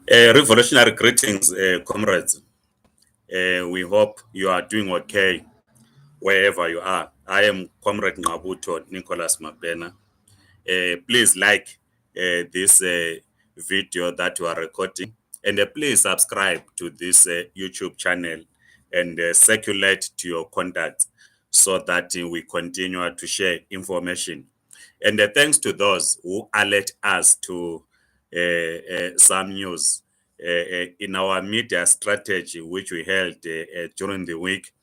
Revolutionary greetings, comrades. We hope you are doing okay wherever you are. I am Comrade Ngabuto Nicholas Mabena. Please like this video that you are recording, and please subscribe to this YouTube channel and circulate to your contacts so that we continue to share information. And thanks to those who alert us to some news in our media strategy, which we held during the week.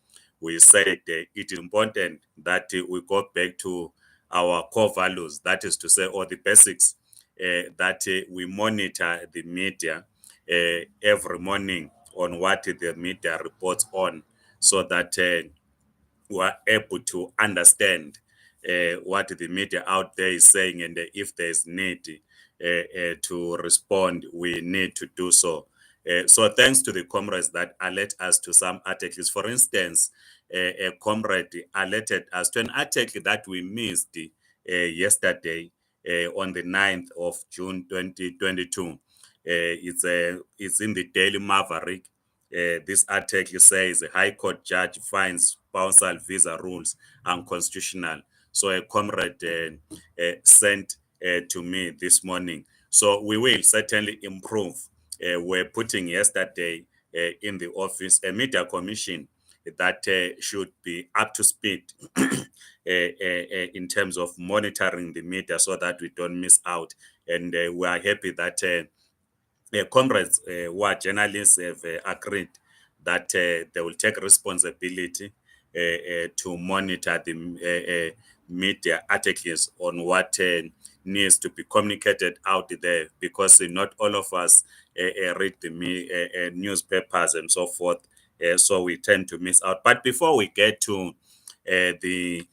We said it is important that we go back to our core values, that is to say, all the basics, that we monitor the media every morning on what the media reports on, so that we are able to understand what the media out there is saying, and if there is need to respond, we need to do so. So thanks to the comrades that alert us to some articles. For instance, a comrade alerted us to an article that we missed yesterday on the 9th of June 2022. It's in the Daily Maverick. This article says a High Court judge finds spousal visa rules unconstitutional. So a comrade sent to me this morning. So we will certainly improve. We're putting yesterday in the office a media commission that should be up to speed in terms of monitoring the media so that we don't miss out. And we are happy that comrades who are journalists have agreed that they will take responsibility to monitor the media articles on what needs to be communicated out there, because not all of us read the newspapers and so forth, so we tend to miss out. But before we get to the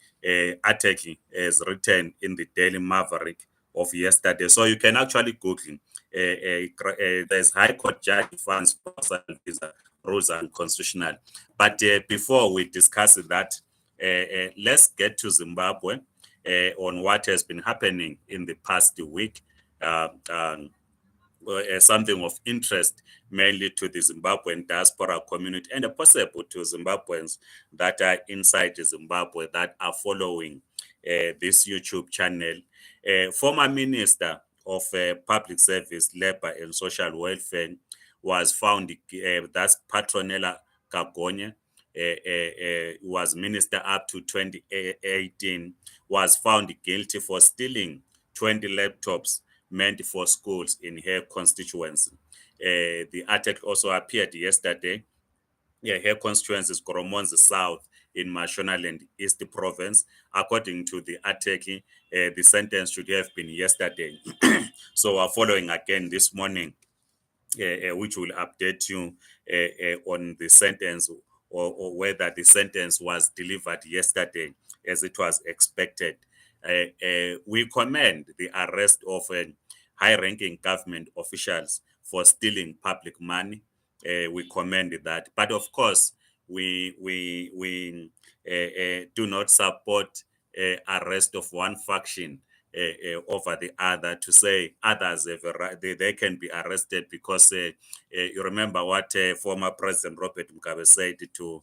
article as written in the Daily Maverick of yesterday, so you can actually Google there's High Court judge funds spousal visa rules unconstitutional. But before we discuss that, let's get to Zimbabwe on what has been happening in the past week. Uh, um, Something of interest mainly to the Zimbabwean diaspora community, and possible to Zimbabweans that are inside Zimbabwe that are following this YouTube channel. Former Minister of Public Service, Labor and Social Welfare was found, that's Patronella Kagonye, was minister up to 2018, was found guilty for stealing 20 laptops meant for schools in her constituency. The article also appeared yesterday. Yeah, her constituency is Goromonzi South in Mashonaland East Province. According to the article, the sentence should have been yesterday. So we're following again this morning, which will update you on the sentence, or whether the sentence was delivered yesterday as it was expected. We commend the arrest of high-ranking government officials for stealing public money. We commend that, but of course, we do not support arrest of one faction over the other, to say others have a right, they can be arrested because you remember what former President Robert Mugabe said to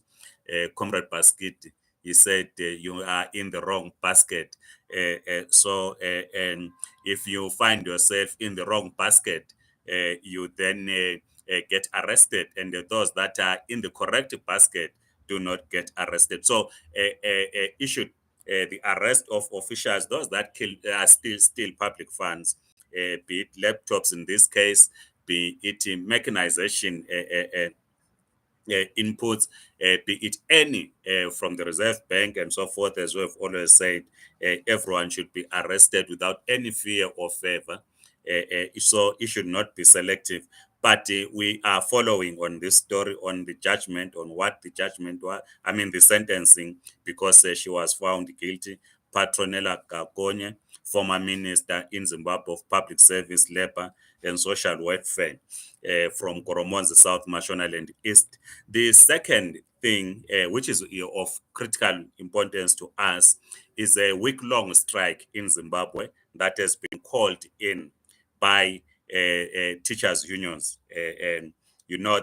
Comrade Baskit. He said, you are in the wrong basket. And if you find yourself in the wrong basket, you then get arrested. And those that are in the correct basket do not get arrested. So issued the arrest of officials, those that still steal public funds, be it laptops in this case, be it mechanization inputs, be it any from the Reserve Bank and so forth, as we've always said, everyone should be arrested without any fear or favor. So it should not be selective. But we are following on this story, on the judgment, on what the judgment was, I mean, the sentencing, because she was found guilty. Patronella Kagonye, former minister in Zimbabwe of Public Service, Labor and Social Welfare, from Goromonzi South, Mashonaland East. The second thing, which is of critical importance to us, is a week-long strike in Zimbabwe that has been called in by teachers unions. And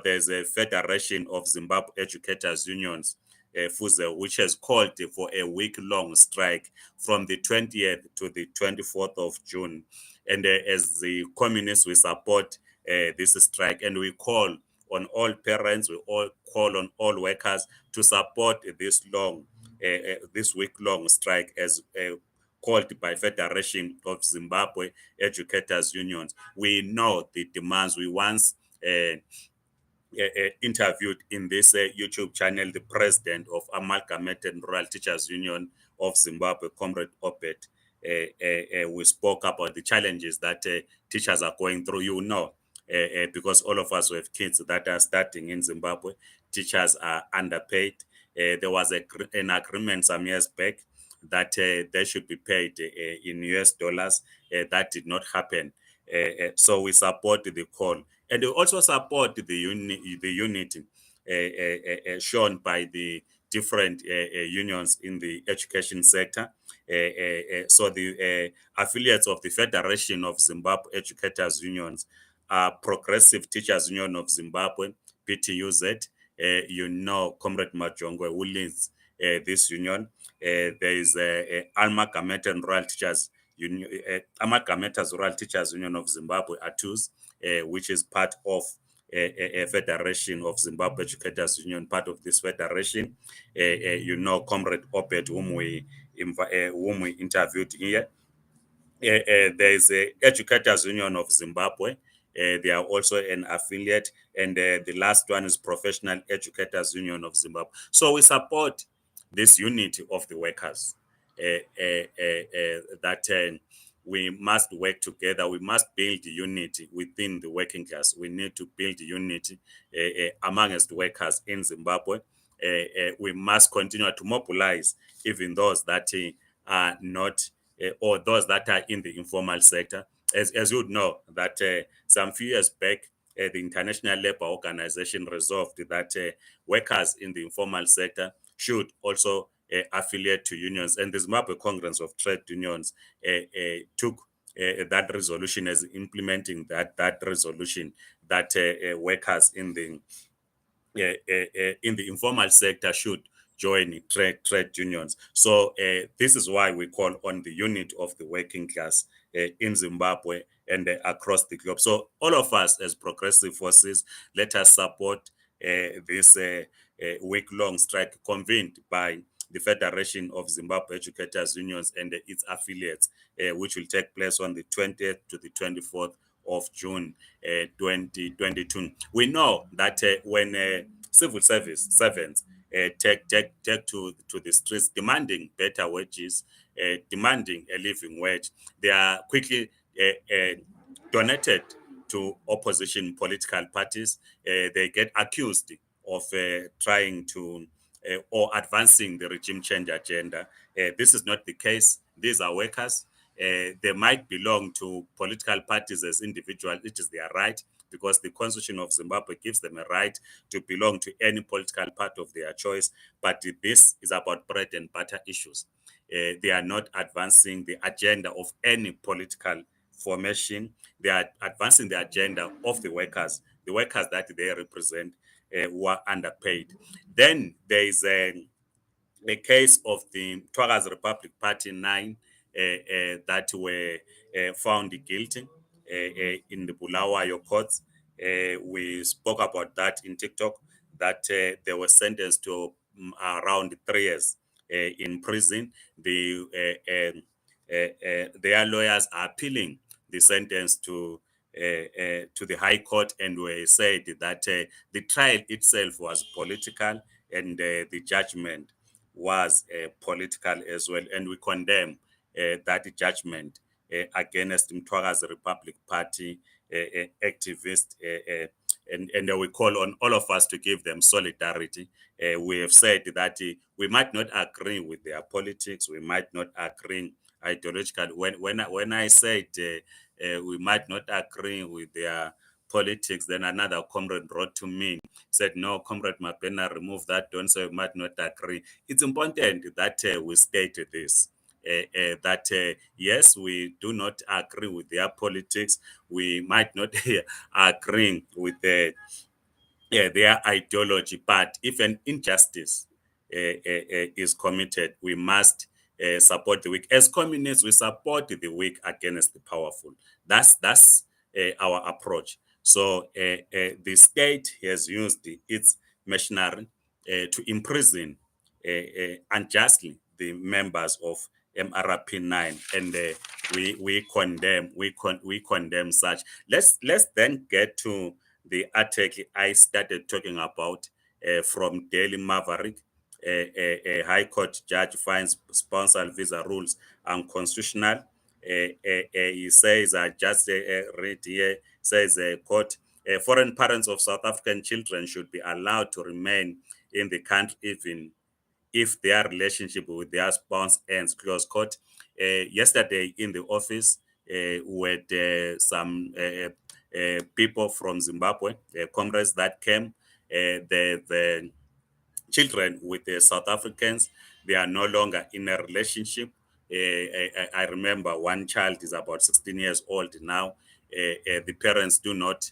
there's a Federation of Zimbabwe Educators Unions, FUZE, which has called for a week-long strike from the 20th to the 24th of June. And as the communists, we support this strike, and we call on all parents, we all call on all workers to support this week-long strike as called by Federation of Zimbabwe Educators Unions. We know the demands. We once interviewed in this YouTube channel the president of Amalgamated Rural Teachers Union of Zimbabwe, Comrade Obed. We spoke about the challenges that teachers are going through. Because all of us have kids that are starting in Zimbabwe, teachers are underpaid. There was an agreement some years back that they should be paid in US dollars. That did not happen. So we support the call, and we also support the unity shown by the different unions in the education sector. So the affiliates of the Federation of Zimbabwe Educators Unions are Progressive Teachers Union of Zimbabwe, PTUZ. Comrade Majongwe, who leads this union. There is Amalgamated Rural Teachers Union, Amalgamated Rural Teachers Union of Zimbabwe, ATUZ, which is part of a federation of Zimbabwe Educators Union, part of this federation. Comrade Obed, whom we interviewed here. There is a Educators Union of Zimbabwe. They are also an affiliate, and the last one is Professional Educators Union of Zimbabwe. So we support this unity of the workers. That we must work together. We must build unity within the working class. We need to build unity amongst workers in Zimbabwe. We must continue to mobilize even those that are not or those that are in the informal sector. As you would know, that some few years back, the International Labour Organization resolved that workers in the informal sector should also affiliate to unions. And the Zimbabwe Congress of Trade Unions took that resolution as implementing that resolution that workers in the informal sector should join trade unions. So this is why we call on the unit of the working class in Zimbabwe and across the globe. So all of us as progressive forces, let us support this week-long strike convened by the Federation of Zimbabwe Educators Unions and its affiliates, which will take place on the 20th to the 24th of June 2022. We know that when civil service servants take to the streets demanding better wages, demanding a living wage, they are quickly donated to opposition political parties. They get accused of trying to or advancing the regime change agenda. This is not the case. These are workers. They might belong to political parties as individuals. It is their right, because the Constitution of Zimbabwe gives them a right to belong to any political party of their choice. But this is about bread and butter issues. They are not advancing the agenda of any political formation. They are advancing the agenda of the workers that they represent, who are underpaid. Then there is a case of the Twaga's Republic Party 9 that were found guilty in the Bulawayo courts. We spoke about that in TikTok, that they were sentenced to around 3 years in prison. Their lawyers are appealing the sentence to the High Court, and we said that the trial itself was political, and the judgment was political as well, and we condemn that judgment against Mtwaga's Republic Party activists, and we call on all of us to give them solidarity. We have said that we might not agree with their politics, we might not agree ideologically. When I said we might not agree with their politics, then another comrade wrote to me, said, "No, Comrade Mapena, remove that, don't say we might not agree." It's important that we state this. that yes, we do not agree with their politics. We might not agree with their ideology, but if an injustice is committed, we must support the weak. As communists, we support the weak against the powerful. That's our approach. So the state has used its machinery to imprison unjustly the members of MRP9, and we condemn such. Let's then get to the article I started talking about from Daily Maverick. A High Court judge finds spousal visa rules unconstitutional. He says, I just read here, says, quote, foreign parents of South African children should be allowed to remain in the country even if their relationship with their spouse ends, close quote. Yesterday in the office, with some people from Zimbabwe, comrades that came, the children with the South Africans, they are no longer in a relationship. I remember one child is about 16 years old now. The parents do not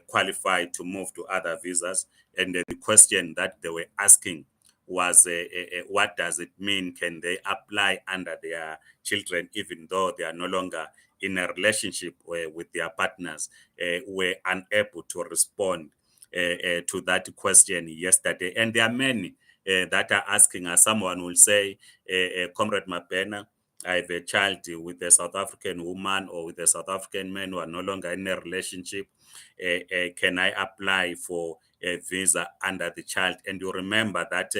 qualify to move to other visas. And the question that they were asking was, what does it mean? Can they apply under their children, even though they are no longer in a relationship with their partners? Were unable to respond to that question yesterday. And there are many that are asking, as someone will say, Comrade Mapena, I have a child with a South African woman or with a South African man who are no longer in a relationship. Can I apply for a visa under the child? And you remember that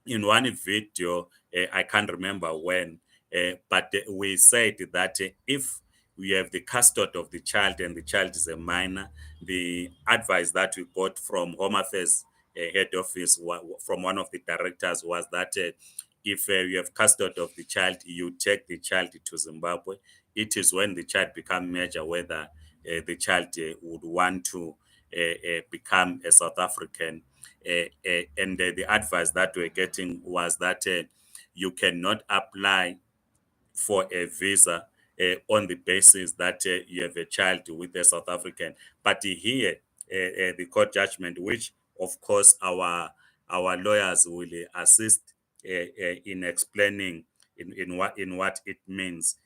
in one video, I can't remember when, but we said that if we have the custody of the child and the child is a minor, the advice that we got from Home Affairs head office from one of the directors was that if you have custody of the child, you take the child to Zimbabwe. It is when the child becomes major whether the child would want to become a South African. And the advice that we're getting was that you cannot apply for a visa on the basis that you have a child with a South African. But here, the court judgment, which of course our lawyers will assist in explaining in what it means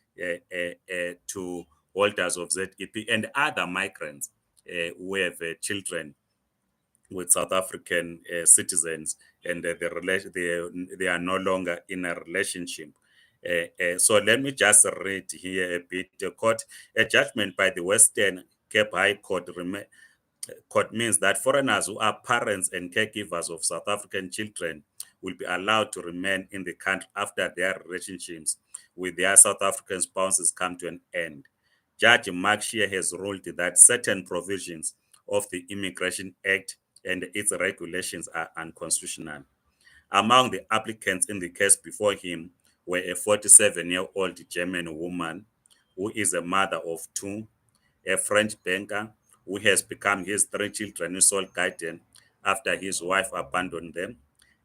to holders of ZEP and other migrants who have children with South African citizens, and they are no longer in a relationship. So let me just read here a bit. A judgment by the Western Cape High Court means that foreigners who are parents and caregivers of South African children will be allowed to remain in the country after their relationships with their South African spouses come to an end. Judge Mark Shear has ruled that certain provisions of the Immigration Act and its regulations are unconstitutional. Among the applicants in the case before him were a 47-year-old German woman who is a mother of two, a French banker who has become his three children's sole guardian after his wife abandoned them,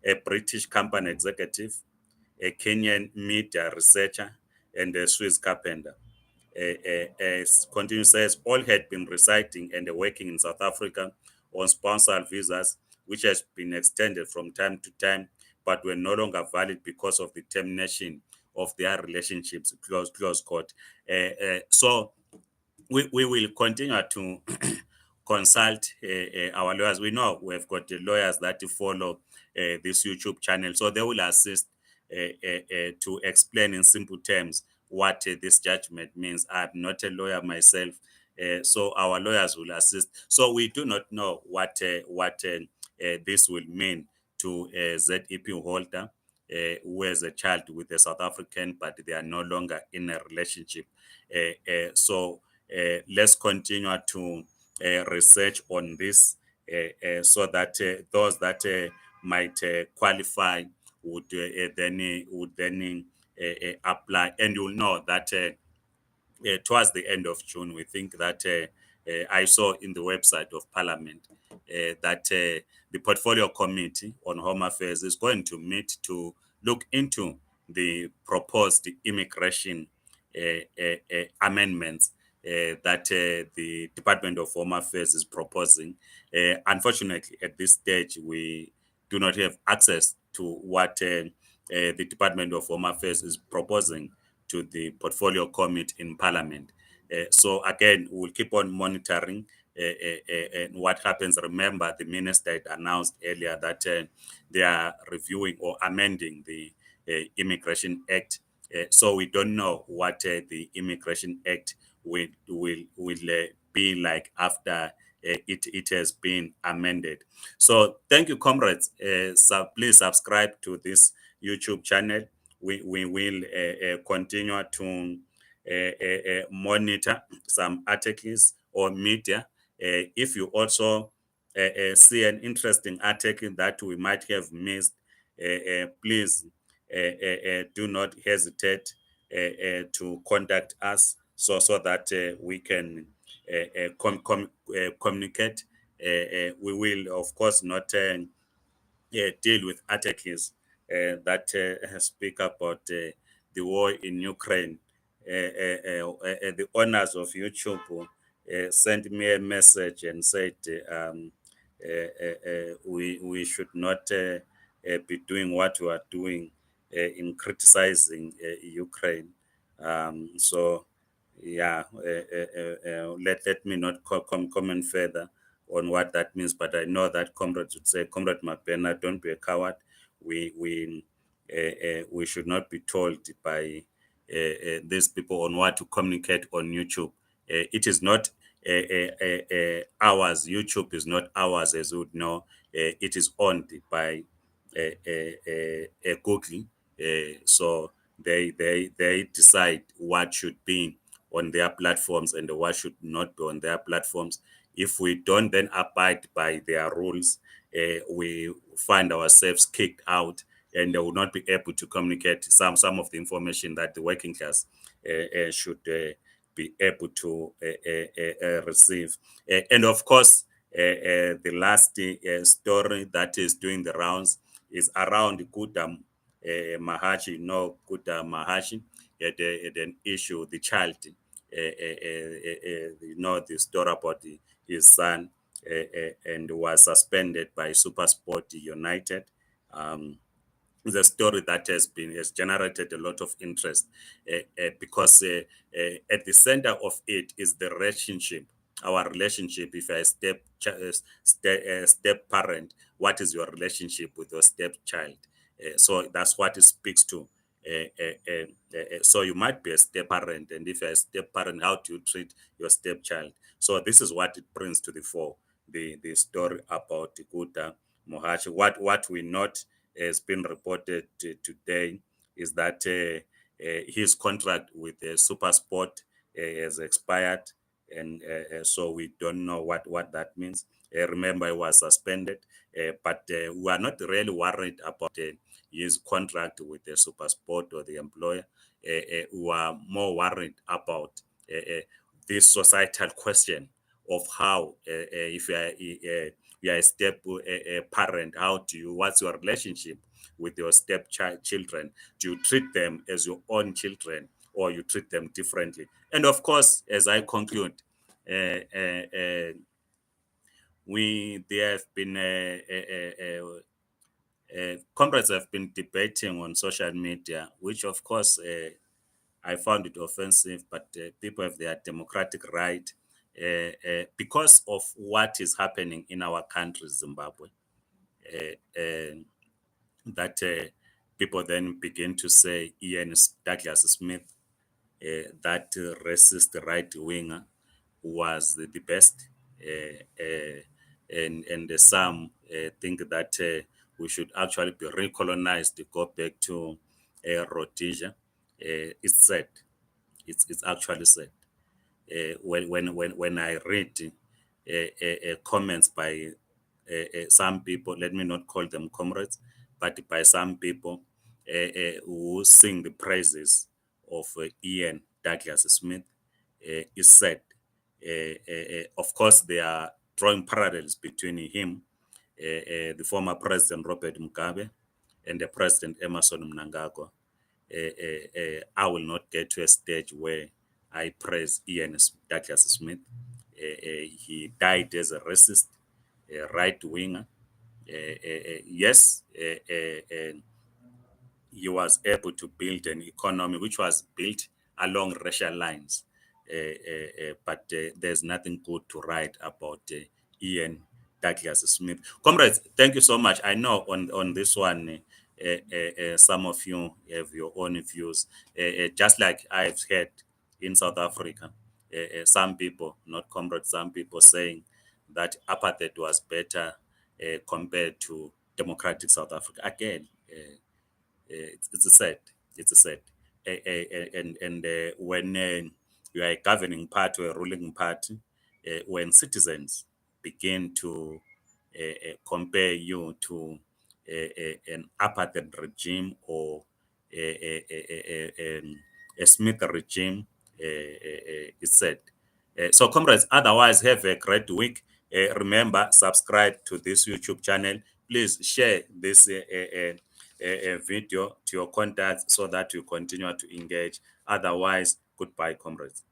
a British company executive, a Kenyan media researcher, and a Swiss carpenter. Continues says all had been residing and working in South Africa on spousal visas, which has been extended from time to time, but were no longer valid because of the termination of their relationships. Close quote. So we will continue to consult our lawyers. We know we've got the lawyers that follow this YouTube channel, so they will assist to explain in simple terms what this judgment means. I'm not a lawyer myself, so our lawyers will assist. So we do not know what this will mean to a ZEP holder who has a child with a South African, but they are no longer in a relationship. So let's continue to research on this so that those that might qualify would then apply. And you'll know that towards the end of June, we think that I saw in the website of Parliament that the Portfolio Committee on Home Affairs is going to meet to look into the proposed immigration amendments that the Department of Home Affairs is proposing. Unfortunately, at this stage, we do not have access to what the Department of Home Affairs is proposing to the Portfolio Committee in Parliament. So again, we'll keep on monitoring what happens. Remember, the minister had announced earlier that they are reviewing or amending the Immigration Act. So we don't know what the Immigration Act will be like after it has been amended. So thank you, comrades. Please subscribe to this YouTube channel. We will continue to monitor some articles or media. If you also see an interesting article that we might have missed, please do not hesitate to contact us so that we can communicate. We will, of course, not deal with articles that speak about the war in Ukraine. The owners of YouTube sent me a message and said we should not be doing what we are doing in criticizing Ukraine. So, yeah, let me not comment further on what that means, but I know that comrades would say, Comrade Mapena, don't be a coward. We should not be told by these people on what to communicate on YouTube. It is not ours. YouTube is not ours, as you would know. It is owned by Google. So they decide what should be on their platforms and what should not be on their platforms. If we don't then abide by their rules, we find ourselves kicked out, and they will not be able to communicate some of the information that the working class should be able to receive. And of course, the last story that is doing the rounds is around Kuta Mahashi. You know, Kuta Mahashi had an issue, the child. You know the story about his son, and was suspended by SuperSport United. Um, the story that has generated a lot of interest because at the center of it is the relationship, our relationship. If you're a step parent, what is your relationship with your stepchild? So that's what it speaks to. So you might be a step parent, and if you're a step parent, how do you treat your stepchild? So this is what it brings to the fore, the story about Guta Mohachi. What we not has been reported today is that his contract with SuperSport has expired, and so we don't know what that means. Remember, he was suspended, but we are not really worried about his contract with the SuperSport or the employer. We are more worried about this societal question of how, if you are a step parent, what's your relationship with your children? Do you treat them as your own children, or you treat them differently? And of course, as I conclude, uh, uh, uh, there have been comrades have been debating on social media, which of course I found it offensive, but people have their democratic right because of what is happening in our country, Zimbabwe. Uh, that people then begin to say Ian Douglas Smith, that racist right winger, was the best, and some think that we should actually be recolonized to go back to Rhodesia. It's sad. It's actually sad. When I read comments by some people, let me not call them comrades, but by some people who sing the praises of Ian Douglas Smith, is said. Of course, they are drawing parallels between him, the former president Robert Mugabe, and the president Emerson Mnangagwa. I will not get to a stage where I praise Ian Douglas Smith. He died as a racist, a right winger. Yes, he was able to build an economy which was built along racial lines. But there's nothing good to write about Ian Douglas Smith. Comrades, thank you so much. I know on this one, some of you have your own views. Just like I've heard in South Africa, some people, not comrades, some people saying that apartheid was better compared to democratic South Africa. Again, it's a set. It's a set. And when you are a governing party or a ruling party, when citizens begin to compare you to an apartheid regime or a Smith regime, it's said. So, comrades, otherwise, have a great week. Remember, subscribe to this YouTube channel. Please share this video to your contacts so that you continue to engage. Otherwise, goodbye, comrades.